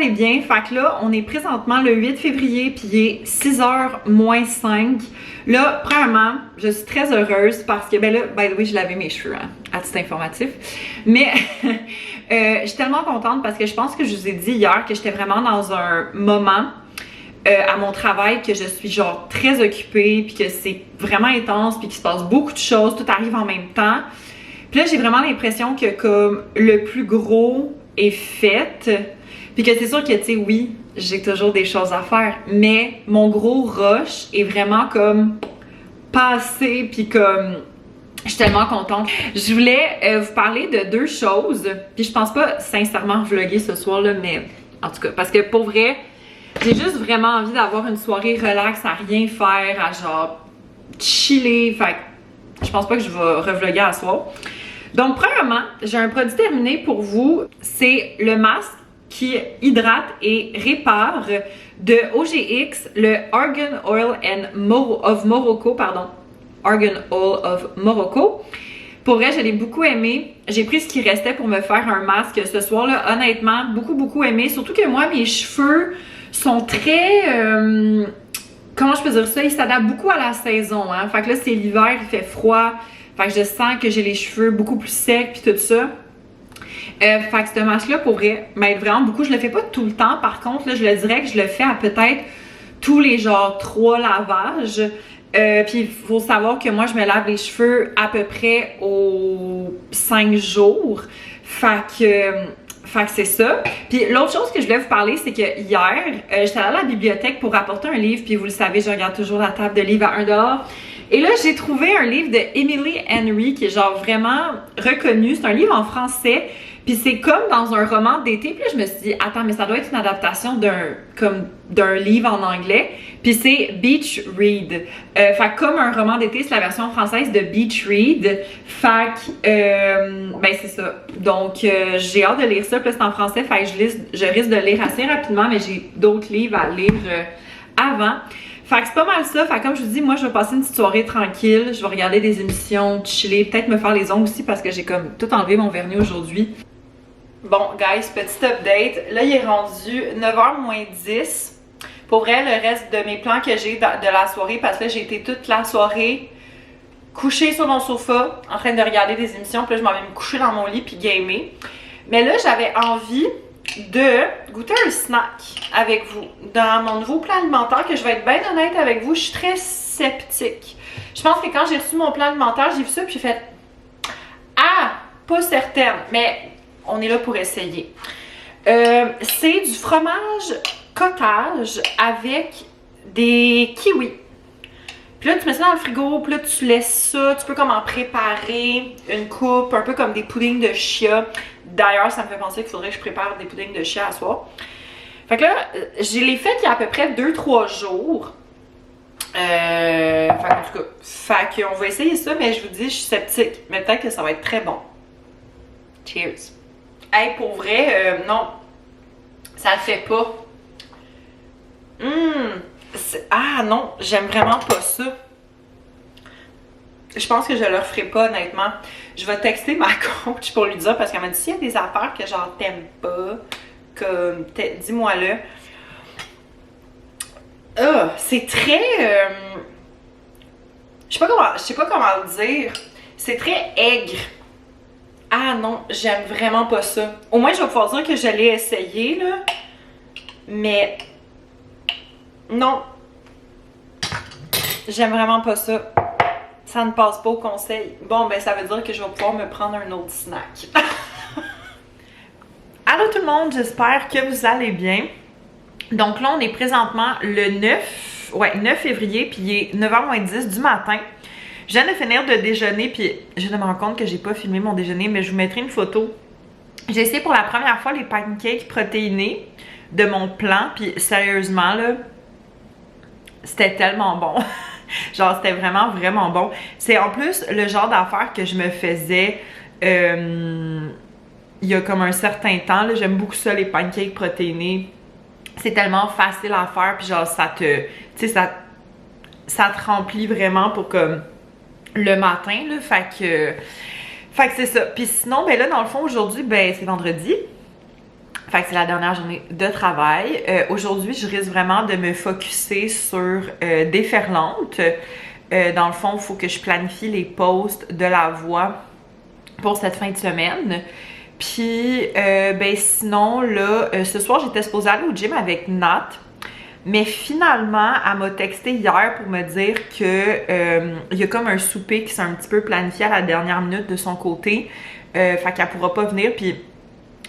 allez bien? Fait que là, on est présentement le 8 février, puis il est 6h moins 5. Là, premièrement, je suis très heureuse parce que, ben là, by the way, j'ai lavé mes cheveux, hein, à titre informatif. Mais je suis tellement contente parce que je pense que je vous ai dit hier que j'étais vraiment dans un moment à mon travail que je suis genre très occupée, puis que c'est vraiment intense, puis qu'il se passe beaucoup de choses, tout arrive en même temps. Puis là, j'ai vraiment l'impression que comme le plus gros est fait, puis que c'est sûr que, tu sais, oui, j'ai toujours des choses à faire, mais mon gros rush est vraiment comme passé, puis comme je suis tellement contente. Je voulais vous parler de deux choses, puis je pense pas sincèrement vlogger ce soir là, mais en tout cas, parce que pour vrai, j'ai juste vraiment envie d'avoir une soirée relax, à rien faire, à genre chiller, fait que je pense pas que je vais revlogger à soir. Donc premièrement, j'ai un produit terminé pour vous, c'est le masque qui hydrate et répare de OGX, le Argan Oil of Morocco, pardon, Argan Oil of Morocco. Pour vrai, je l'ai beaucoup aimé. J'ai pris ce qui restait pour me faire un masque ce soir-là. Honnêtement, beaucoup aimé. Surtout que moi, mes cheveux sont très... comment je peux dire ça? Ils s'adaptent beaucoup à la saison. Hein? Fait que là, c'est l'hiver, il fait froid. Fait que je sens que j'ai les cheveux beaucoup plus secs puis tout ça. Fait que ce masque-là, pour vrai, m'aide vraiment beaucoup. Je le fais pas tout le temps. Par contre, là, je le dirais que je le fais à peut-être tous les genre 3 lavages. Puis il faut savoir que moi, je me lave les cheveux à peu près aux 5 jours. Fait que c'est ça. Puis l'autre chose que je voulais vous parler, c'est que hier, j'étais allée à la bibliothèque pour rapporter un livre. Puis vous le savez, je regarde toujours la table de livres à 1$. Et là, j'ai trouvé un livre de Emily Henry qui est genre vraiment reconnu. C'est un livre en français. Puis c'est comme dans un roman d'été. Puis là, je me suis dit, attends, mais ça doit être une adaptation d'un livre en anglais. Puis c'est Beach Read. Fait comme un roman d'été, c'est la version française de Beach Read. Fait ben c'est ça. Donc, j'ai hâte de lire ça. Puis là, c'est en français. Fait que je risque de lire assez rapidement, mais j'ai d'autres livres à lire avant. Fait que c'est pas mal ça. Fait que comme je vous dis, moi, je vais passer une petite soirée tranquille. Je vais regarder des émissions, chiller, peut-être me faire les ongles aussi parce que j'ai comme tout enlevé mon vernis aujourd'hui. Bon, guys, petit update. Là, il est rendu 9h moins 10. Pour vrai, le reste de mes plans que j'ai de la soirée, parce que là, j'ai été toute la soirée couchée sur mon sofa en train de regarder des émissions. Puis là, je m'en vais me coucher dans mon lit puis gamer. Mais là, j'avais envie de goûter un snack avec vous. Dans mon nouveau plan alimentaire, que je vais être bien honnête avec vous, je suis très sceptique. Je pense que quand j'ai reçu mon plan alimentaire, j'ai vu ça puis j'ai fait « Ah! Pas certaine! » Mais on est là pour essayer. C'est du fromage cottage avec des kiwis. Puis là, tu mets ça dans le frigo, puis là, tu laisses ça. Tu peux comme en préparer une coupe, un peu comme des puddings de chia. D'ailleurs, ça me fait penser qu'il faudrait que je prépare des puddings de chia à soir. Fait que là, je l'ai fait il y a à peu près 2-3 jours. Fait en tout cas, on va essayer ça, mais je vous dis, je suis sceptique. Mais peut-être que ça va être très bon. Cheers! Hey, pour vrai, non, ça le fait pas. Ah non, j'aime vraiment pas ça. Je pense que je le referai pas, honnêtement. Je vais texter ma coach pour lui dire, parce qu'elle m'a dit s'il y a des affaires que genre t'aimes pas, comme dis-moi-le. C'est très... je sais pas comment le dire. C'est très aigre. Ah non, j'aime vraiment pas ça. Au moins, je vais pouvoir dire que je l'ai essayé, là. Mais... non. J'aime vraiment pas ça. Ça ne passe pas au conseil. Bon, ben ça veut dire que je vais pouvoir me prendre un autre snack. Allô tout le monde, j'espère que vous allez bien. Donc là, on est présentement le 9 février, puis il est 9h moins 10 du matin. Je viens de finir de déjeuner, puis je viens de me rendre compte que j'ai pas filmé mon déjeuner, mais je vous mettrai une photo. J'ai essayé pour la première fois les pancakes protéinés de mon plan, puis sérieusement, là, c'était tellement bon. Genre, c'était vraiment bon. C'est en plus le genre d'affaire que je me faisais il y a comme un certain temps. J'aime beaucoup ça, les pancakes protéinés. C'est tellement facile à faire, puis genre, ça te... tu sais, ça te remplit vraiment pour comme... le matin, là, fait que c'est ça. Puis sinon, ben là, dans le fond, aujourd'hui, ben c'est vendredi. Fait que c'est la dernière journée de travail. Aujourd'hui, je risque vraiment de me focusser sur déferlante. Dans le fond, il faut que je planifie les posts de la voix pour cette fin de semaine. Puis, ben sinon, là, ce soir, j'étais supposée aller au gym avec Nat. Mais finalement, elle m'a texté hier pour me dire que il y a comme un souper qui s'est un petit peu planifié à la dernière minute de son côté. Fait qu'elle pourra pas venir. Puis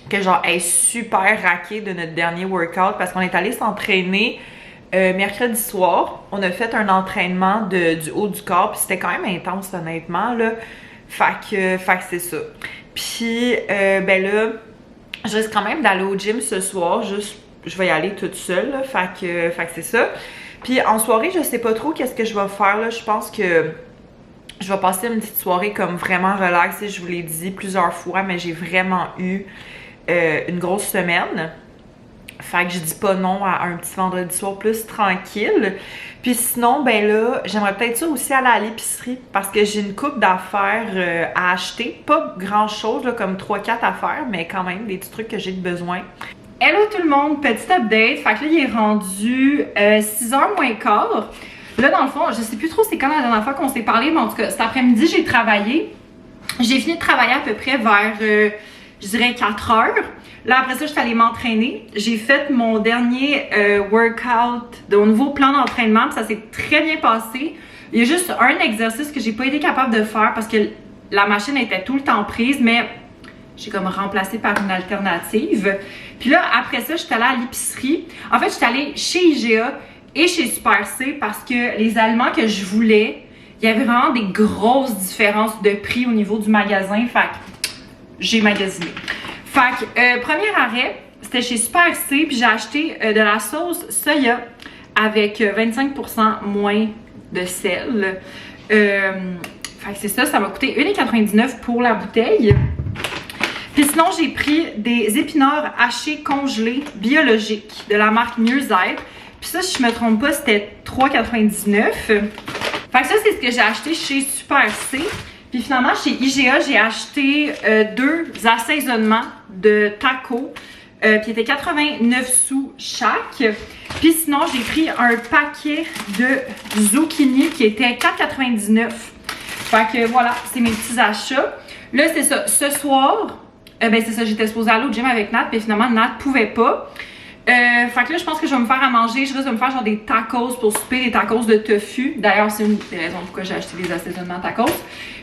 que genre, elle est super raquée de notre dernier workout parce qu'on est allé s'entraîner mercredi soir. On a fait un entraînement du haut du corps, puis c'était quand même intense, honnêtement, là. Fait que c'est ça. Puis, ben là, je risque quand même d'aller au gym ce soir, juste, je vais y aller toute seule, là. Fait que c'est ça. Puis en soirée, je sais pas trop qu'est-ce que je vais faire, là. Je pense que je vais passer une petite soirée comme vraiment relaxée. Je vous l'ai dit plusieurs fois, mais j'ai vraiment eu une grosse semaine. Fait que je dis pas non à un petit vendredi soir plus tranquille. Puis sinon, ben là, j'aimerais peut-être ça aussi aller à l'épicerie parce que j'ai une coupe d'affaires à acheter. Pas grand chose, là, comme 3-4 affaires, mais quand même des petits trucs que j'ai de besoin. Hello tout le monde, petit update. Fait que là, il est rendu 6h moins quart. Là, dans le fond, je sais plus trop c'est quand la dernière fois qu'on s'est parlé, mais en tout cas, cet après-midi, j'ai travaillé. J'ai fini de travailler à peu près vers, je dirais, 4 heures. Là, après ça, je suis allée m'entraîner. J'ai fait mon dernier workout au nouveau plan d'entraînement. Ça s'est très bien passé. Il y a juste un exercice que j'ai pas été capable de faire parce que la machine était tout le temps prise, mais j'ai comme remplacé par une alternative. Puis là, après ça, je suis allée à l'épicerie. En fait, je suis allée chez IGA et chez Super C parce que les aliments que je voulais, il y avait vraiment des grosses différences de prix au niveau du magasin. Fait que j'ai magasiné. Fait que, premier arrêt, c'était chez Super C, puis j'ai acheté de la sauce soya avec 25% moins de sel. Fait que c'est ça, ça m'a coûté 1,99 pour la bouteille. Puis sinon, j'ai pris des épinards hachés congelés biologiques de la marque Mieux-être. Puis ça, si je me trompe pas, c'était 3,99. Fait que ça, c'est ce que j'ai acheté chez Super C. Puis finalement, chez IGA, j'ai acheté 2 assaisonnements de tacos. Puis il était 89 sous chaque. Puis sinon, j'ai pris un paquet de zucchini qui était 4,99. Fait que voilà, c'est mes petits achats. Là, c'est ça. Ce soir, ben c'est ça, j'étais supposée aller au gym avec Nat. Puis finalement, Nat pouvait pas. Fait que là, je pense que je vais me faire à manger. Je risque de me faire genre des tacos pour souper, des tacos de tofu. D'ailleurs, c'est une des raisons pourquoi j'ai acheté des assaisonnements tacos.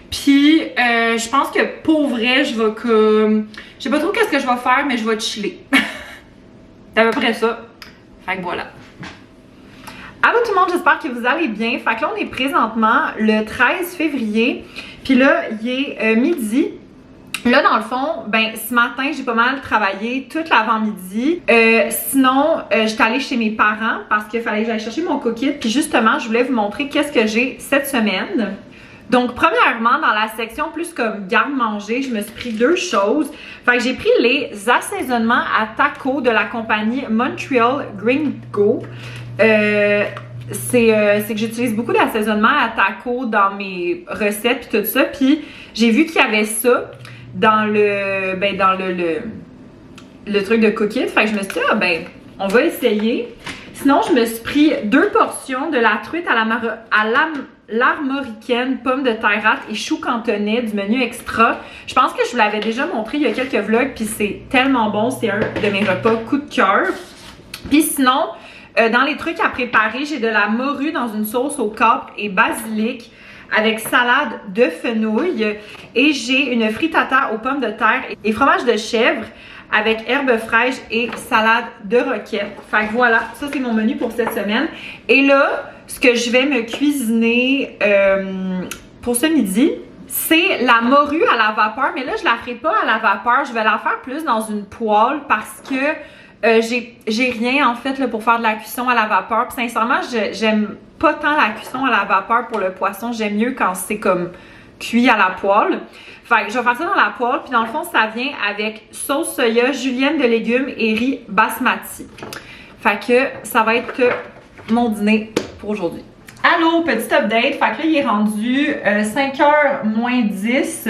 Puis, je pense que pour vrai, je vais comme... Je sais pas trop qu'est-ce que je vais faire, mais je vais chiller. C'est à peu près ça. Fait que voilà. Allô tout le monde, j'espère que vous allez bien. Fait que là, on est présentement le 13 février. Puis là, il est midi. Là, dans le fond, ben ce matin, j'ai pas mal travaillé toute l'avant-midi. Sinon, j'étais allée chez mes parents parce qu'il fallait que j'aille chercher mon coquille. Puis justement, je voulais vous montrer qu'est-ce que j'ai cette semaine. Donc, premièrement, dans la section plus comme garde-manger, je me suis pris 2 choses. Fait que j'ai pris les assaisonnements à tacos de la compagnie Montreal Green Go. C'est que j'utilise beaucoup d'assaisonnements à tacos dans mes recettes puis tout ça. Puis j'ai vu qu'il y avait ça dans le truc de cookies. Fait que je me suis dit, ah ben, on va essayer. Sinon, je me suis pris 2 portions de la truite à l'armoricaine, pommes de terre rate et choux cantonais du menu extra. Je pense que je vous l'avais déjà montré il y a quelques vlogs, puis c'est tellement bon. C'est un de mes repas coup de cœur. Puis sinon, dans les trucs à préparer, j'ai de la morue dans une sauce au capre et basilic avec salade de fenouil. Et j'ai une frittata aux pommes de terre et fromage de chèvre avec herbes fraîches et salade de roquette. Fait que voilà, ça c'est mon menu pour cette semaine. Et là, ce que je vais me cuisiner pour ce midi, c'est la morue à la vapeur. Mais là, je la ferai pas à la vapeur, je vais la faire plus dans une poêle parce que j'ai rien en fait là, pour faire de la cuisson à la vapeur. Puis sincèrement, j'aime pas tant la cuisson à la vapeur pour le poisson. J'aime mieux quand c'est comme cuit à la poêle. Fait que je vais faire ça dans la poêle, puis dans le fond, ça vient avec sauce soya, julienne de légumes et riz basmati. Fait que ça va être mon dîner pour aujourd'hui. Allô, petit update. Fait que là, il est rendu 5h moins 10.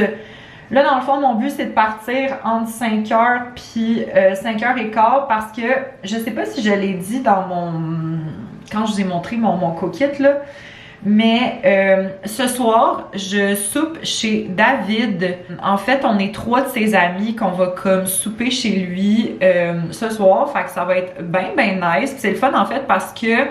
Là, dans le fond, mon but, c'est de partir entre 5h puis 5h15 parce que je sais pas si je l'ai dit dans quand je vous ai montré mon cookit, là, mais ce soir, je soupe chez David. En fait, on est 3 de ses amis qu'on va comme souper chez lui ce soir. Fait que ça va être ben nice. C'est le fun en fait parce que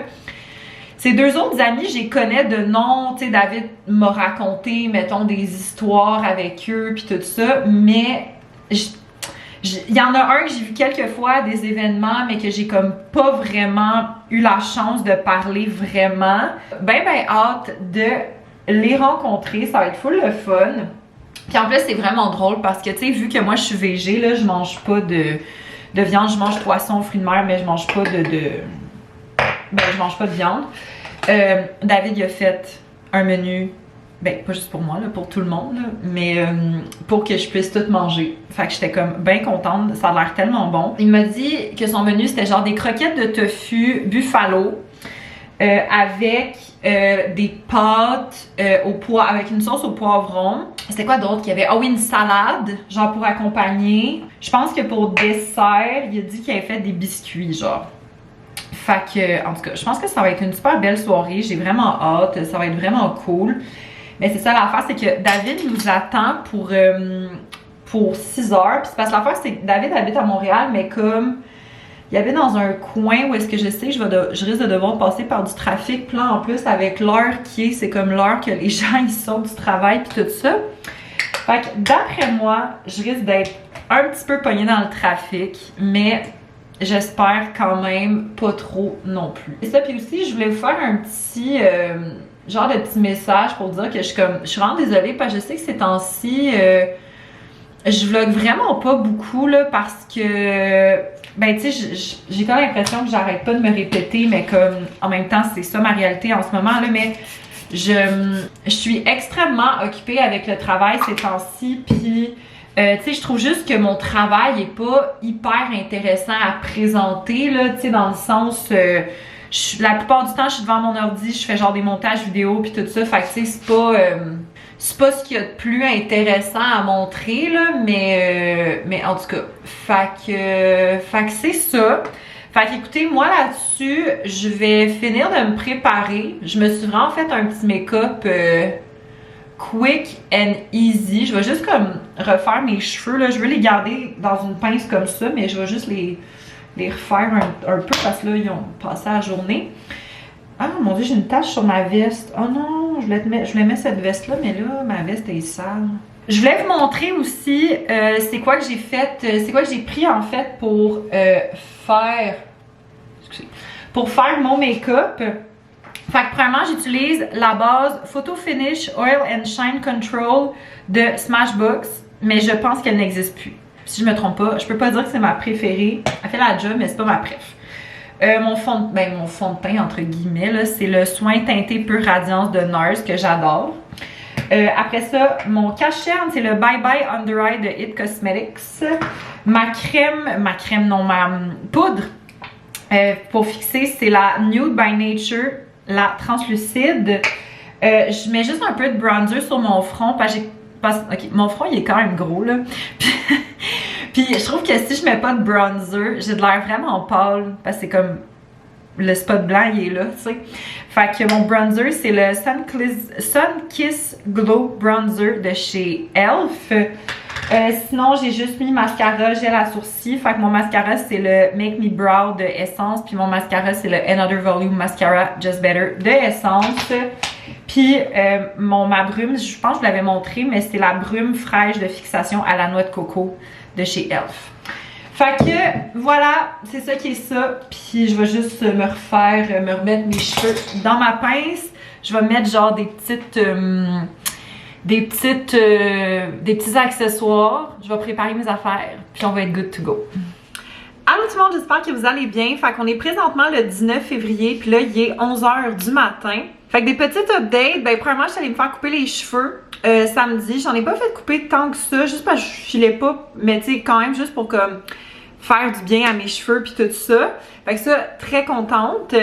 ces 2 autres amis, je les connais de nom. Tu sais, David m'a raconté, mettons, des histoires avec eux puis tout ça. Mais il y en a un que j'ai vu quelques fois à des événements, mais que j'ai comme pas vraiment eu la chance de parler vraiment. Ben hâte de les rencontrer. Ça va être full le fun. Puis en plus, c'est vraiment drôle parce que, tu sais, vu que moi, je suis végé, là, je mange pas de viande. Je mange poisson, fruits de mer, mais je mange pas je mange pas de viande. David, il a fait un menu, ben pas juste pour moi, là, pour tout le monde, là, mais pour que je puisse tout manger. Fait que j'étais comme bien contente, ça a l'air tellement bon. Il m'a dit que son menu, c'était genre des croquettes de tofu buffalo avec des pâtes avec une sauce au poivron. C'était quoi d'autre qu'il y avait? Ah oui, une salade, genre pour accompagner. Je pense que pour dessert, il a dit qu'il avait fait des biscuits, genre. Fait que, en tout cas, je pense que ça va être une super belle soirée. J'ai vraiment hâte. Ça va être vraiment cool. Mais c'est ça l'affaire, c'est que David nous attend pour 6 heures. Puis c'est parce que l'affaire, c'est que David habite à Montréal, mais comme il habite dans un coin où est-ce que je sais que je risque de devoir passer par du trafic. Puis là, en plus, avec l'heure qui est, c'est comme l'heure que les gens ils sortent du travail puis tout ça. Fait que d'après moi, je risque d'être un petit peu pognée dans le trafic, mais j'espère quand même pas trop non plus. Et ça, puis aussi, je voulais vous faire un petit genre de petit message pour dire que je suis vraiment désolée parce que je sais que ces temps-ci, je vlog vraiment pas beaucoup là parce que ben tu sais, j'ai comme l'impression que j'arrête pas de me répéter, mais comme en même temps, c'est ça ma réalité en ce moment là, mais je suis extrêmement occupée avec le travail ces temps-ci, puis tu sais, je trouve juste que mon travail est pas hyper intéressant à présenter, là, tu sais, dans le sens, la plupart du temps, je suis devant mon ordi, je fais genre des montages vidéo puis tout ça, fait que tu sais, c'est pas ce qu'il y a de plus intéressant à montrer, là, mais en tout cas, fait que c'est ça. Fait qu'écoutez, moi là-dessus, je vais finir de me préparer. Je me suis vraiment fait un petit make-up quick and easy. Je vais juste comme refaire mes cheveux, là. Je veux les garder dans une pince comme ça, mais je vais juste les refaire un peu parce que là, ils ont passé la journée. Ah mon dieu, j'ai une tache sur ma veste. Oh non, je voulais mettre cette veste-là, mais là, ma veste est sale. Je voulais vous montrer aussi c'est quoi que j'ai fait, c'est quoi que j'ai pris en fait pour faire mon make-up. Fait que premièrement, j'utilise la base Photo Finish Oil and Shine Control de Smashbox, mais je pense qu'elle n'existe plus. Si je me trompe pas, je peux pas dire que c'est ma préférée. Elle fait la job, mais c'est pas ma préf. Mon fond de teint, entre guillemets, c'est le soin teinté Pure Radiance de NARS que j'adore. Après ça, mon cache-cerne, c'est le Bye Bye Under Eye de It Cosmetics. Ma poudre pour fixer, c'est la Nude by Nature, la translucide. Je mets juste un peu de bronzer sur mon front parce que mon front il est quand même gros là. Puis je trouve que si je mets pas de bronzer, j'ai de l'air vraiment pâle parce que c'est comme le spot blanc il est là, tu sais. Fait que mon bronzer c'est le Sunkiss Glow Bronzer de chez e.l.f. Sinon j'ai juste mis mascara gel à sourcils. Fait que mon mascara c'est le Make Me Brow de Essence. Puis mon mascara c'est le Another Volume Mascara Just Better de Essence. Puis ma brume, je pense que je vous l'avais montré, mais c'est la brume fraîche de fixation à la noix de coco de chez e.l.f. Fait que voilà, c'est ça qui est ça. Puis je vais juste me remettre mes cheveux dans ma pince. Je vais mettre genre des petits accessoires. Je vais préparer mes affaires. Puis on va être good to go. Allô tout le monde, j'espère que vous allez bien. Fait qu'on est présentement le 19 février. Puis là, il est 11h du matin. Fait que des petites updates. Ben premièrement, je suis allée me faire couper les cheveux samedi. J'en ai pas fait couper tant que ça. Juste parce que je filais pas. Mais tu sais, quand même juste pour comme faire du bien à mes cheveux puis tout ça. Fait que ça, très contente.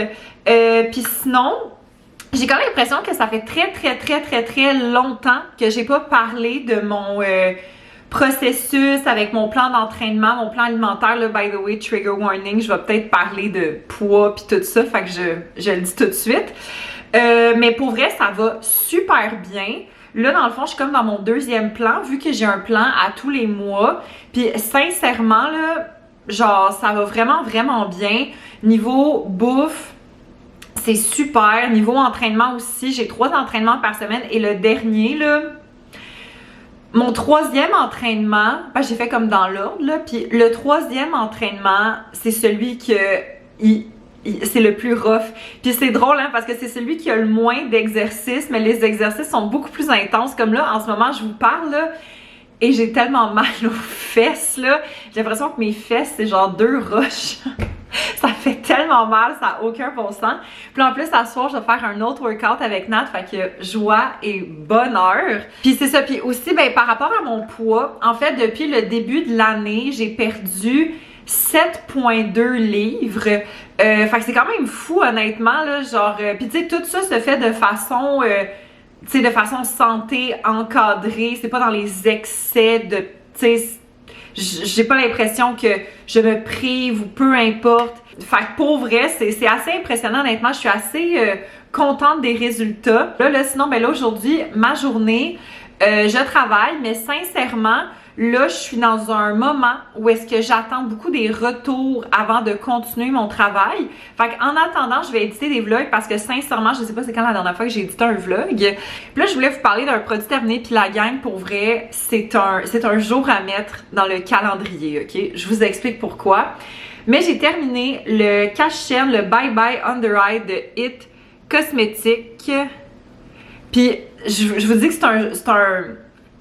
Puis sinon, j'ai quand même l'impression que ça fait très longtemps que j'ai pas parlé de processus, avec mon plan d'entraînement, mon plan alimentaire, là, by the way, trigger warning, je vais peut-être parler de poids puis tout ça, fait que je le dis tout de suite. Mais pour vrai, ça va super bien. Là, dans le fond, je suis comme dans mon deuxième plan, vu que j'ai un plan à tous les mois. Puis sincèrement, là, genre, ça va vraiment, vraiment bien. Niveau bouffe, c'est super. Niveau entraînement aussi, j'ai 3 entraînements par semaine. Et le dernier, là, mon 3e entraînement, ben, j'ai fait comme dans l'ordre, là. Puis le 3e entraînement, c'est celui que c'est le plus rough. Puis c'est drôle, hein, parce que c'est celui qui a le moins d'exercices, mais les exercices sont beaucoup plus intenses. Comme là, en ce moment, je vous parle, là, et j'ai tellement mal aux fesses, là. J'ai l'impression que mes fesses, c'est genre 2 roches. Ça fait tellement mal, ça n'a aucun bon sens. Puis en plus, à ce soir, je vais faire un autre workout avec Nat, fait que joie et bonheur. Puis c'est ça, puis aussi, ben, par rapport à mon poids, en fait, depuis le début de l'année, j'ai perdu 7,2 livres. Fait que c'est quand même fou, honnêtement, là, genre... puis tu sais, tout ça se fait de façon... tu sais, de façon santé, encadrée. C'est pas dans les excès de... Tu sais, j'ai pas l'impression que je me prive ou peu importe. Fait que pour vrai, c'est assez impressionnant, honnêtement. Je suis assez contente des résultats. Là, sinon, ben là, aujourd'hui, ma journée, je travaille, mais sincèrement... Là, je suis dans un moment où est-ce que j'attends beaucoup des retours avant de continuer mon travail. Fait qu'en attendant, je vais éditer des vlogs parce que sincèrement, je sais pas c'est quand la dernière fois que j'ai édité un vlog. Puis là, je voulais vous parler d'un produit terminé puis la gang, pour vrai, c'est un jour à mettre dans le calendrier, ok? Je vous explique pourquoi. Mais j'ai terminé le cache-chaîne, le Bye Bye Under Eye de It Cosmétique. Puis je vous dis que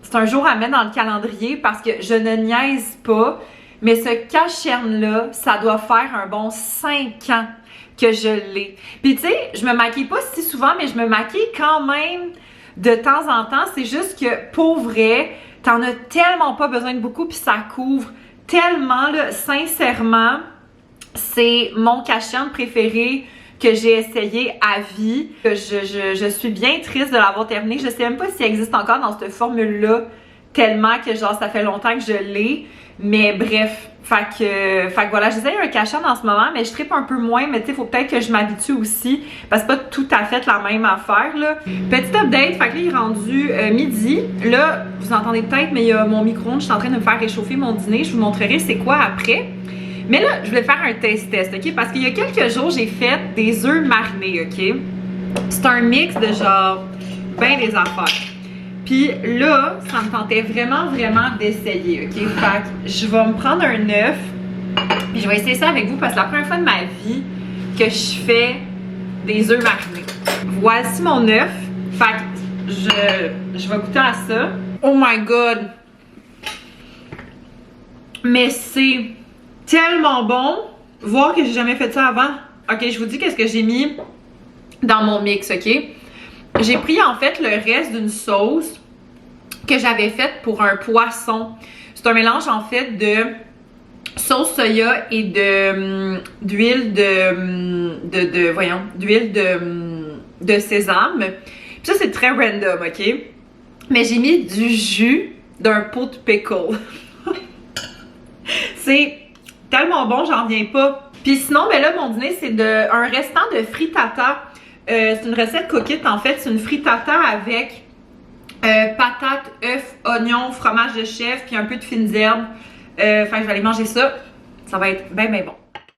c'est un jour à mettre dans le calendrier parce que je ne niaise pas, mais ce cache-chaîne-là, ça doit faire un bon 5 ans que je l'ai. Puis tu sais, je me maquille pas si souvent, mais je me maquille quand même de temps en temps. C'est juste que, pour vrai, t'en as tellement pas besoin de beaucoup, puis ça couvre tellement, là, sincèrement, c'est mon cache-chaîne préféré que j'ai essayé à vie. Je suis bien triste de l'avoir terminé. Je sais même pas s'il existe encore dans cette formule-là, tellement que genre ça fait longtemps que je l'ai. Mais bref, fait que voilà, j'essaye un cache-chaîne en ce moment, mais je trippe un peu moins. Mais tu sais, faut peut-être que je m'habitue aussi, parce que c'est pas tout à fait la même affaire, là. Petit update, fait que là, il est rendu midi. Là, vous entendez peut-être, mais il y a mon micro-ondes, je suis en train de me faire réchauffer mon dîner. Je vous montrerai c'est quoi après. Mais là, je voulais faire un test, ok? Parce qu'il y a quelques jours, j'ai fait des œufs marinés, ok? C'est un mix de genre, ben des affaires. Puis là, ça me tentait vraiment, vraiment d'essayer, ok? Fait que je vais me prendre un œuf, puis je vais essayer ça avec vous parce que c'est la première fois de ma vie que je fais des œufs marinés. Voici mon œuf. Fait que je vais goûter à ça. Oh my god! Mais c'est tellement bon, voir que j'ai jamais fait ça avant. Ok, je vous dis qu'est-ce que j'ai mis dans mon mix, ok? J'ai pris en fait le reste d'une sauce que j'avais faite pour un poisson. C'est un mélange en fait de sauce soya et d'huile d'huile de sésame. Puis ça c'est très random, ok? Mais j'ai mis du jus d'un pot de pickle. C'est tellement bon, j'en reviens pas. Puis sinon, ben là, mon dîner, c'est un restant de frittata. C'est une recette cookite, en fait. C'est une frittata avec patates, œufs, oignons, fromage de chèvre, puis un peu de fines herbes. Enfin, je vais aller manger ça. Ça va être bien, bien bon.